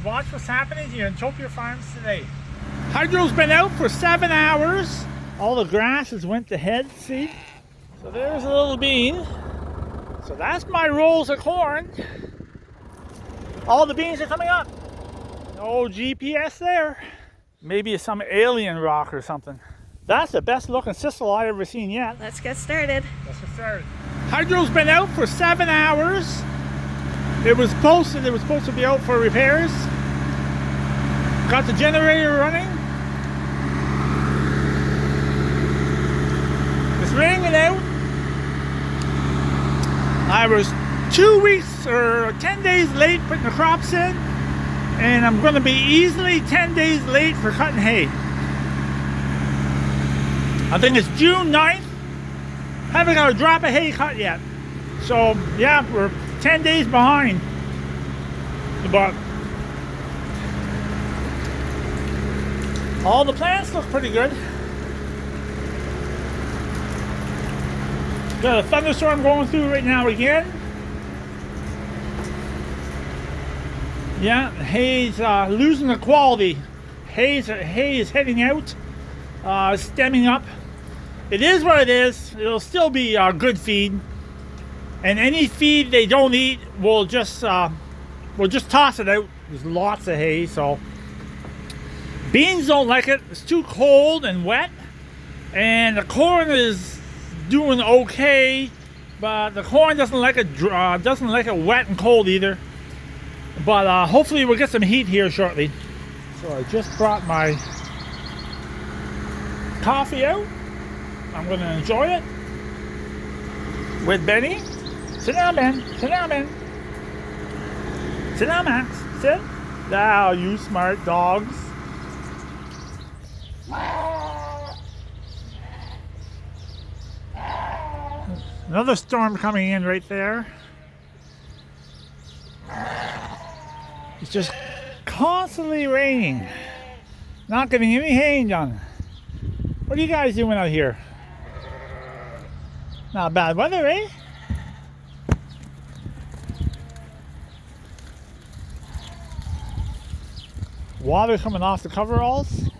and watch what's happening here in Utopia Farms today. Hydro's been out for 7 hours. All the grasses went to head, see? So there's a little bean. So that's my rolls of corn. All the beans are coming up. No GPS there. Maybe it's some alien rock or something. That's the best looking sisal I've ever seen yet. Let's get started. Let's get started. Hydro's been out for 7 hours. It was supposed to be out for repairs. Got the generator running. It's raining out. I was 2 weeks or 10 days late putting the crops in, and I'm going to be easily 10 days late for cutting hay. I think it's June 9th. Haven't got a drop of hay cut yet. So yeah, we're 10 days behind. But all the plants look pretty good. Got a thunderstorm going through right now again. Yeah, hay's losing the quality. Hay is heading out, stemming up. It is what it is. It'll still be good feed. And any feed they don't eat, we'll just toss it out. There's lots of hay, so beans don't like it. It's too cold and wet, and the corn is doing okay, but the corn doesn't like it wet and cold either. But hopefully we'll get some heat here shortly. So I just brought my coffee out. I'm going to enjoy it with Benny. Sit down, Ben. Sit down, Ben. Sit down, Max. Sit. Now, you smart dogs. Another storm coming in right there. It's just constantly raining. Not getting any hay done. What are you guys doing out here? Not bad weather, eh? Water coming off the coveralls.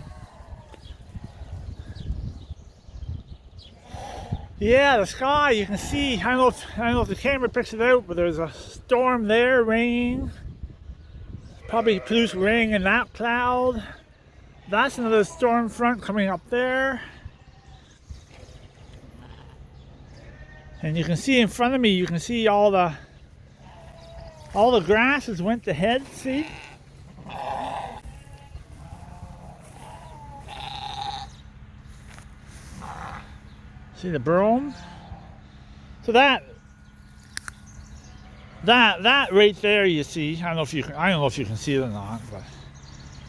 Yeah, the sky, you can see, I don't know if the camera picks it out, but there's a storm there, rain. Probably produced rain in that cloud. That's another storm front coming up there. And you can see in front of me, you can see all the grasses went to head, see? See the brome? So that right there, you see, I don't know if you can see it or not, but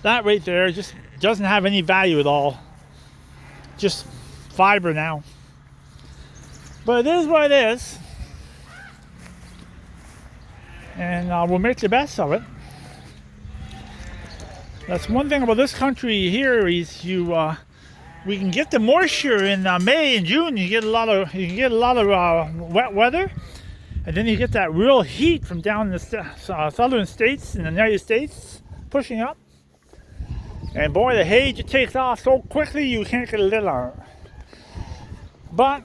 that right there just doesn't have any value at all. Just fiber now. But it is what it is. And we'll make the best of it. That's one thing about this country here is we can get the moisture in May and June. You can get a lot of wet weather, and then you get that real heat from down in the southern states in the United States pushing up. And boy, the hay just takes off so quickly you can't get a lid on it. But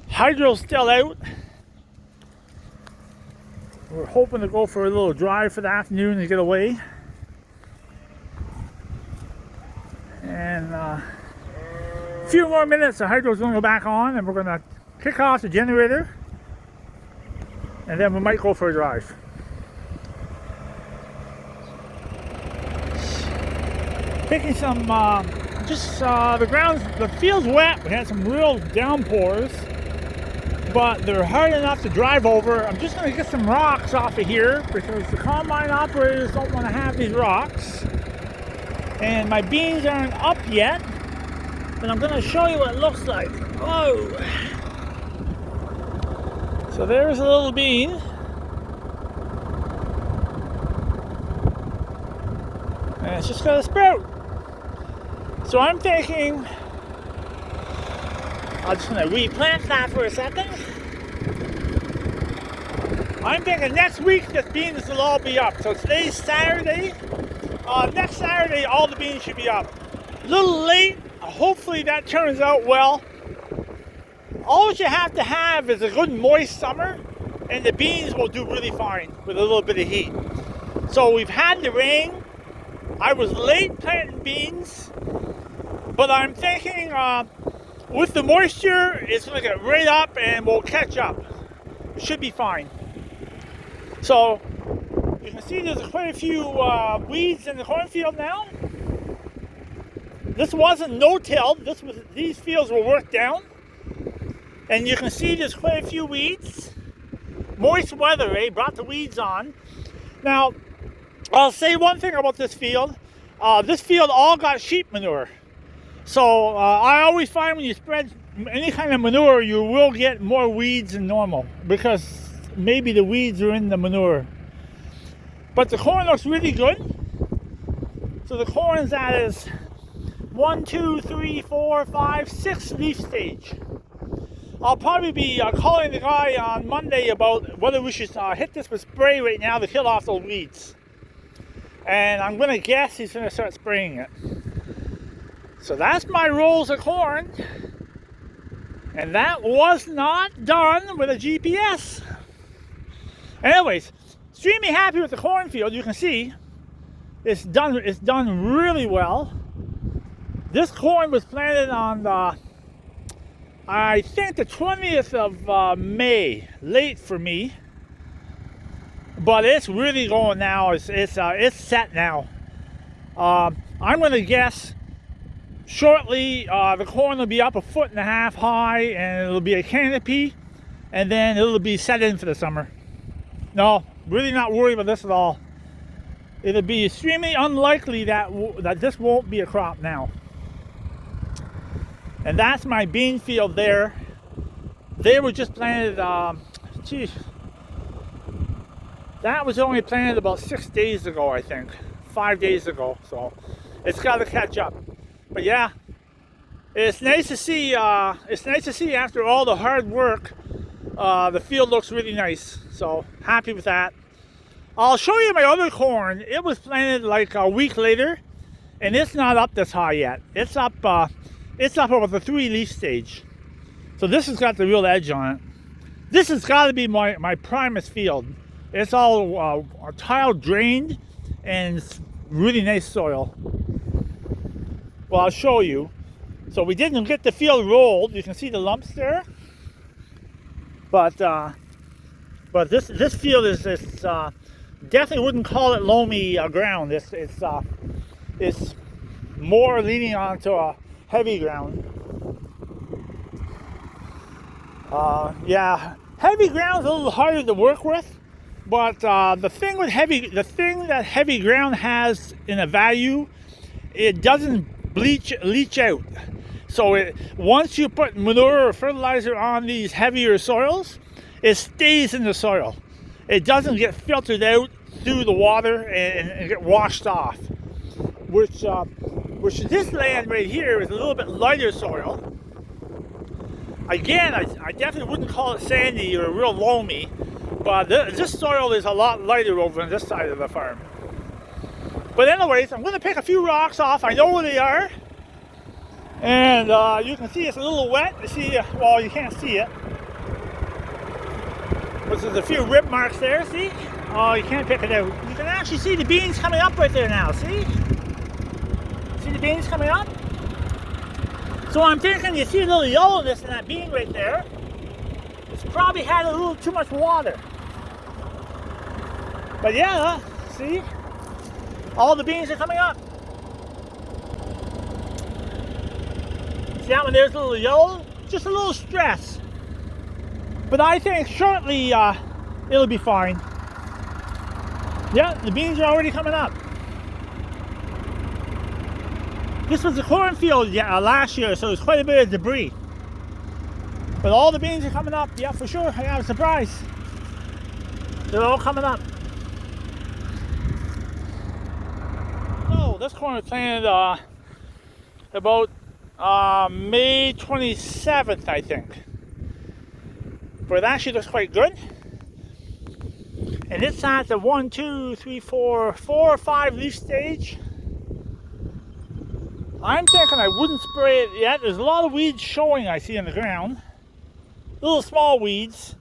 hydro's still out. We're hoping to go for a little drive for the afternoon to get away. And a few more minutes, the hydro's going to go back on, and we're going to kick off the generator, and then we might go for a drive. Taking some, the field's wet. We had some real downpours, but they're hard enough to drive over. I'm just going to get some rocks off of here because the combine operators don't want to have these rocks. And my beans aren't up yet, but I'm going to show you what it looks like. Oh! So there's a little bean. And it's just going to sprout. So I'm thinking, I'm just going to replant that for a second. I'm thinking next week the beans will all be up. So today's Saturday. Next Saturday all the beans should be up. A little late. Hopefully that turns out well. All you have to have is a good moist summer, and the beans will do really fine with a little bit of heat. So we've had the rain. I was late planting beans, but I'm thinking with the moisture, it's going to get right up and we'll catch up. It should be fine. So you can see there's quite a few weeds in the cornfield now. This wasn't no-tilled. These fields were worked down. And you can see there's quite a few weeds. Moist weather, brought the weeds on. Now, I'll say one thing about this field. This field all got sheep manure. So I always find when you spread any kind of manure, you will get more weeds than normal because maybe the weeds are in the manure. But the corn looks really good. So the corn's at its 1, 2, 3, 4, 5, 6 leaf stage. I'll probably be calling the guy on Monday about whether we should hit this with spray right now to kill off those weeds. And I'm going to guess he's going to start spraying it. So that's my rolls of corn. And that was not done with a GPS. Anyways, extremely happy with the cornfield. You can see it's done really well. This corn was planted on I think the 20th of May, late for me, but it's really going now. It's set now. I'm going to guess shortly the corn will be up 1.5 feet high, and it'll be a canopy, and then it'll be set in for the summer. No, really not worried about this at all. It'll be extremely unlikely that this won't be a crop now. And that's my bean field there. They were just planted, that was only planted about 6 days ago, I think. 5 days ago, so it's got to catch up. But yeah, it's nice to see after all the hard work, the field looks really nice. So happy with that. I'll show you my other corn. It was planted like a week later, and it's not up this high yet. It's up over the 3 leaf stage. So this has got the real edge on it. This has got to be my Primus field. It's all tile drained and it's really nice soil. Well, I'll show you. So we didn't get the field rolled. You can see the lumps there. But this field is definitely wouldn't call it loamy ground. It's more leaning onto a heavy ground. Yeah, heavy ground is a little harder to work with, but the thing that heavy ground has in a value, it doesn't leach out. So once you put manure or fertilizer on these heavier soils, it stays in the soil. It doesn't get filtered out through the water and get washed off. Which this land right here is a little bit lighter soil. Again, I definitely wouldn't call it sandy or real loamy, but this soil is a lot lighter over on this side of the farm. But anyways, I'm going to pick a few rocks off. I know where they are. And you can see it's a little wet. Well, you can't see it. But there's a few rib marks there, see? Oh, you can't pick it out. You can actually see the beans coming up right there now, see? See the beans coming up? So I'm thinking you see a little yellowness in that bean right there. It's probably had a little too much water. But yeah, see? All the beans are coming up. See that one there's a little yellow? Just a little stress. But I think shortly it'll be fine. Yeah, the beans are already coming up. This was a cornfield last year, so there's quite a bit of debris. But all the beans are coming up, yeah, for sure. I was surprised. They're all coming up. So this corn was planted about May 27th, I think. But it actually looks quite good. And it's at the 1, 2, 3, 4 or 5 leaf stage. I'm thinking I wouldn't spray it yet. There's a lot of weeds showing I see in the ground. Little small weeds.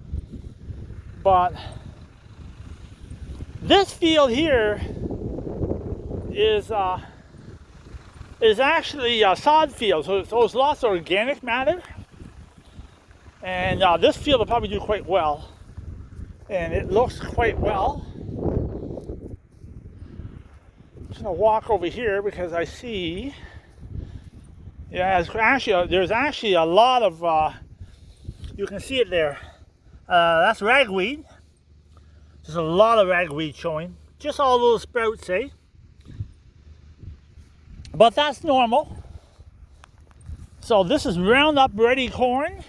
But this field here is actually a sod field. So there's lots of organic matter. And this field will probably do quite well. And it looks quite well. I'm just going to walk over here because I see, yeah, there's actually a lot of, you can see it there. That's ragweed. There's a lot of ragweed showing. Just all little sprouts, eh? But that's normal. So this is Roundup Ready corn.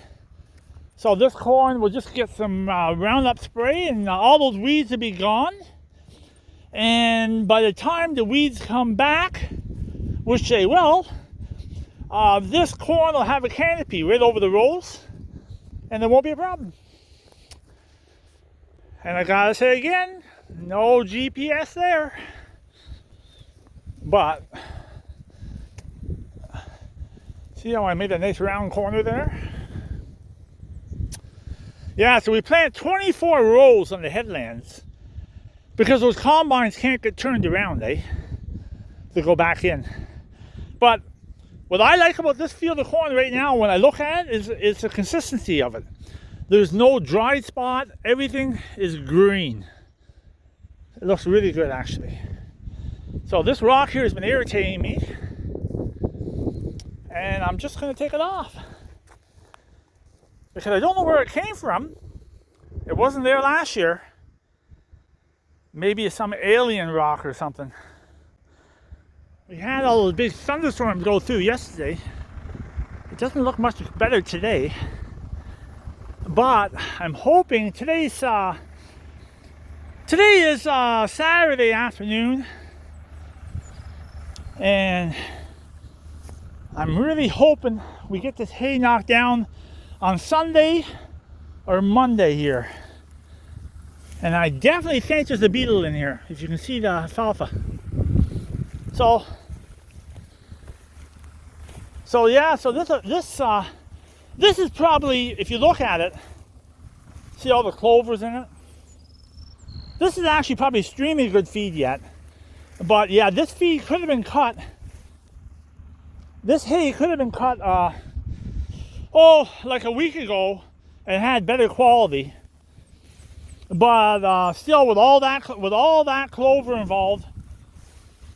So this corn will just get some Roundup spray and all those weeds will be gone. And by the time the weeds come back, which they will, this corn will have a canopy right over the rows and there won't be a problem. And I gotta say again, no GPS there. But, see how I made a nice round corner there? Yeah, so we plant 24 rows on the headlands because those combines can't get turned around, eh? To go back in. But what I like about this field of corn right now, when I look at it, is the consistency of it. There's no dry spot. Everything is green. It looks really good, actually. So this rock here has been irritating me. And I'm just going to take it off. Because I don't know where it came from. It wasn't there last year. Maybe it's some alien rock or something. We had all those big thunderstorms go through yesterday. It doesn't look much better today. But I'm hoping today is Saturday afternoon. And I'm really hoping we get this hay knocked down on Sunday or Monday here. And I definitely think there's a beetle in here, if you can see the alfalfa. So yeah, so this is probably, if you look at it, see all the clovers in it? This is actually probably extremely good feed yet. But yeah, this feed could have been cut. This hay could have been cut like a week ago and had better quality. But still, with all that clover involved,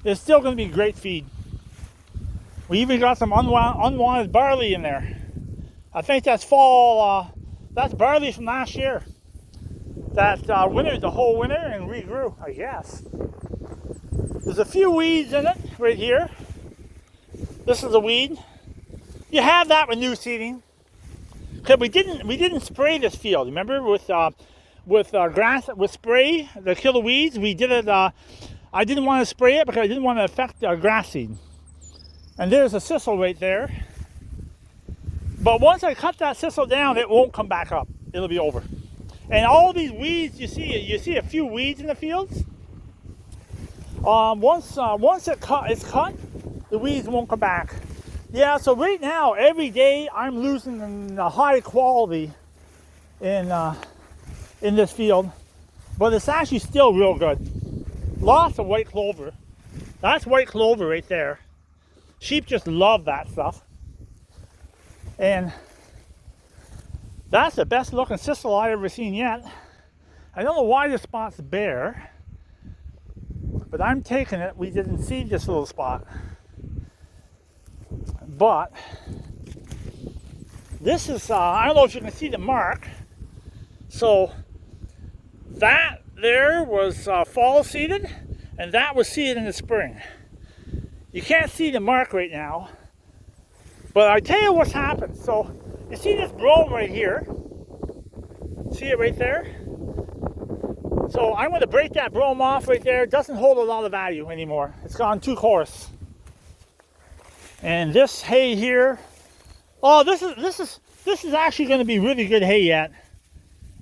it's still going to be great feed. We even got some unwanted barley in there. I think that's fall. That's barley from last year. That wintered the whole winter and regrew, I guess. There's a few weeds in it right here. This is a weed. You have that with new seeding. Because we didn't spray this field. Remember with grass with spray to kill the weeds. We did it. I didn't want to spray it because I didn't want to affect grass seed. And there's a thistle right there. But once I cut that thistle down, it won't come back up. It'll be over. And all these weeds you see a few weeds in the fields. Once it's cut, the weeds won't come back. Yeah, so right now, every day I'm losing the high quality in this field, but it's actually still real good. Lots of white clover. That's white clover right there. Sheep just love that stuff. And that's the best looking thistle I've ever seen yet. I don't know why this spot's bare, but I'm taking it. We didn't see this little spot. But this is, I don't know if you can see the mark. So that there was fall seeded, and that was seeded in the spring. You can't see the mark right now, but I tell you what's happened. So you see this brome right here? See it right there? So I'm going to break that brome off right there. It doesn't hold a lot of value anymore. It's gone too coarse. And this hay here, oh, this is actually going to be really good hay yet.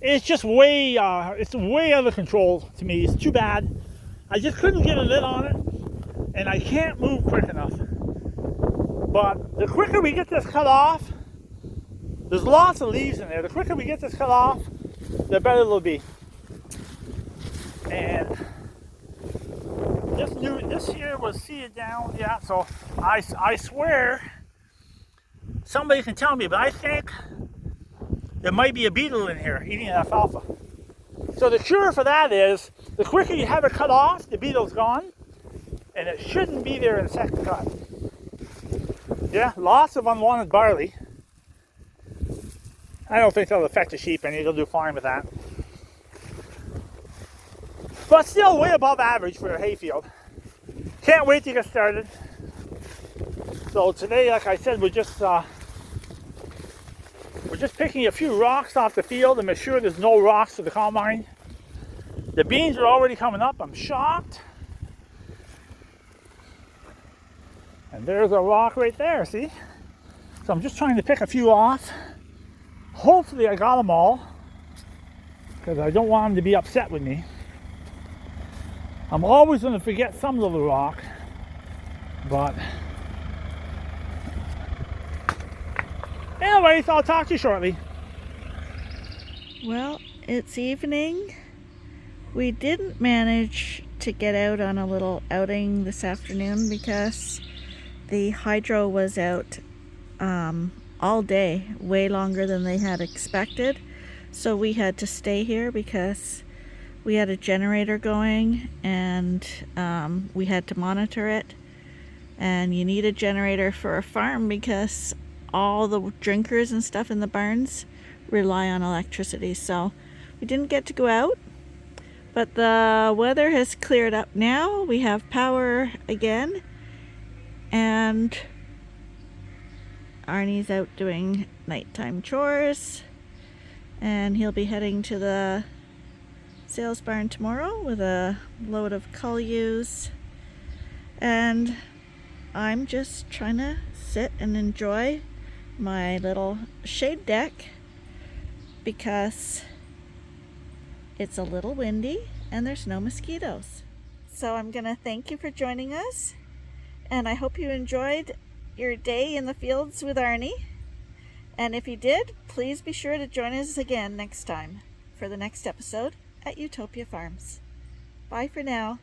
It's just way, it's way out of control to me. It's too bad. I just couldn't get a lid on it, and I can't move quick enough. But the quicker we get this cut off, there's lots of leaves in there. The quicker we get this cut off, the better it'll be. And this year was seeded down, yeah. So I swear, somebody can tell me, but I think there might be a beetle in here eating alfalfa. So the cure for that is, the quicker you have it cut off, the beetle's gone, and it shouldn't be there in the second cut. Yeah, lots of unwanted barley. I don't think that'll affect the sheep any, they'll do fine with that. But still way above average for a hayfield. Can't wait to get started. So today, like I said, we're just picking a few rocks off the field to make sure there's no rocks to the combine. The beans are already coming up, I'm shocked. And there's a rock right there, see? So I'm just trying to pick a few off. Hopefully I got them all, because I don't want them to be upset with me. I'm always going to forget some little rock, but anyways, I'll talk to you shortly. Well, it's evening. We didn't manage to get out on a little outing this afternoon because the hydro was out all day, way longer than they had expected. So we had to stay here because we had a generator going, and we had to monitor it. And you need a generator for a farm because all the drinkers and stuff in the barns rely on electricity. So we didn't get to go out, but the weather has cleared up now. We have power again, and Arnie's out doing nighttime chores, and he'll be heading to the sales barn tomorrow with a load of cull ewes. And I'm just trying to sit and enjoy my little shade deck because it's a little windy and there's no mosquitoes. So I'm gonna thank you for joining us, and I hope you enjoyed your day in the fields with Arnie. And if you did, please be sure to join us again next time for the next episode at Utopia Farms. Bye for now.